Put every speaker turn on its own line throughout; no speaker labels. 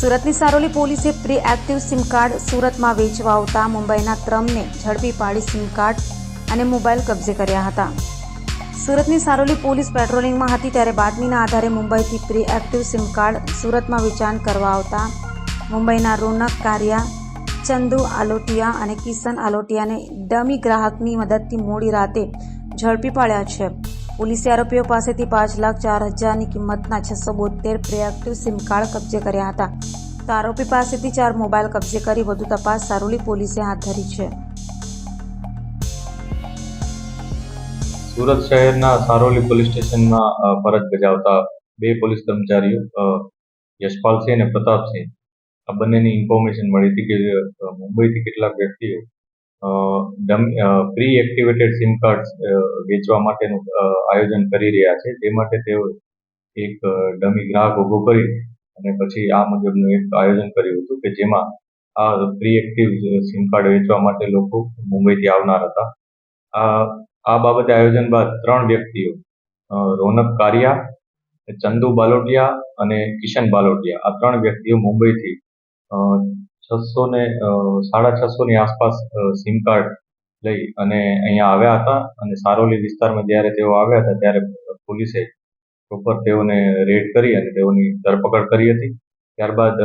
સુરતની સારોલી પોલીસે pre active sim card સુરતમાં વેચવા આવતા મુંબઈના ત્રણને ઝડપી પાડી સિમ કાર્ડ અને મોબાઈલ કબજે કર્યા હતા. સુરતની સારોલી પોલીસ પેટ્રોલિંગમાં હતી ત્યારે બાતમીના આધારે મુંબઈથી પ્રી એક્ટિવ સિમ કાર્ડ સુરતમાં વેચાણ કરવા આવતા મુંબઈના રોનક કારિયા, ચંદુ આલોટિયા અને કિશન આલોટિયાને ડમી ગ્રાહકની મદદથી મોડી રાતે ઝડપી પાડ્યા છે. પોલીસે આરોપીઓ પાસેથી 5,04,000ની કિંમતના 672 પ્રી એક્ટિવ સિમ કાર્ડ કબજે કર્યા હતા. તો આરોપી પાસેથી 4 મોબાઈલ કબજે કરી વધુ તપાસ સારોલી પોલીસે હાથ ધરી છે.
સુરત શહેરના સારોલી પોલીસ સ્ટેશનમાં ફરજ બજાવતા બે પોલીસ કર્મચારીઓ યશપાલસિંહ અને પ્રતાપસિંહ આ બંનેની ઇન્ફોર્મેશન મળી હતી કે મુંબઈથી કેટલાક વ્યક્તિઓ પ્રી એક્ટિવેટેડ સિમ કાર્ડ વેચવા માટેનું આયોજન કરી રહ્યા છે. તે માટે તેઓ એક ડમી ગ્રાહક ઉભો કરી અને પછી આ મુજબનું એક આયોજન કર્યું હતું કે જેમાં આ પ્રી એક્ટિવ સિમ કાર્ડ વેચવા માટે લોકો મુંબઈથી આવનાર હતા. આ બાબતે આયોજન બાદ 3 વ્યક્તિઓ રોનક કારિયા, ચંદુ બાલોટિયા અને કિશન બાલોટિયા આ 3 વ્યક્તિઓ મુંબઈથી 600 ની આસપાસ સિમ કાર્ડ લઈ અને અહીંયા આવ્યા હતા. અને સારોલી વિસ્તારમાં જ્યારે તેઓ આવ્યા હતા ત્યારે પોલીસે પ્રોપર તેઓને રેડ કરી અને તેઓની ધરપકડ કરી હતી. ત્યારબાદ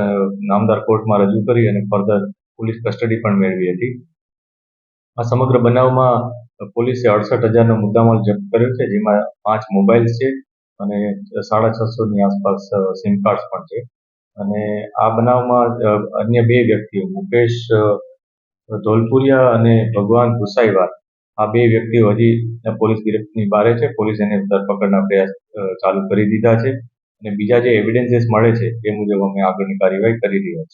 નામદાર કોર્ટમાં રજૂ કરી અને ફર્ધર પોલીસ કસ્ટડી પણ મેળવી હતી. આ સમગ્ર બનાવમાં પોલીસે 68,000નો મુદ્દામાલ જપ્ત કર્યો છે, જેમાં 5 મોબાઈલ્સ છે અને 650ની આસપાસ સિમ કાર્ડ્સ પણ છે. અને આ બનાવમાં અન્ય 2 વ્યક્તિઓ મુકેશ ધોલપુરિયા અને ભગવાન ગુસાઈવાર આ 2 વ્યક્તિઓ હજી પોલીસ ગિરફ્તની બહાર છે. પોલીસ એને ધરપકડના પ્રયાસ ચાલુ કરી દીધા છે અને બીજા જે એવિડન્સીસ મળે છે તે મુજબ અમે આગળની કાર્યવાહી કરી રહ્યા છીએ.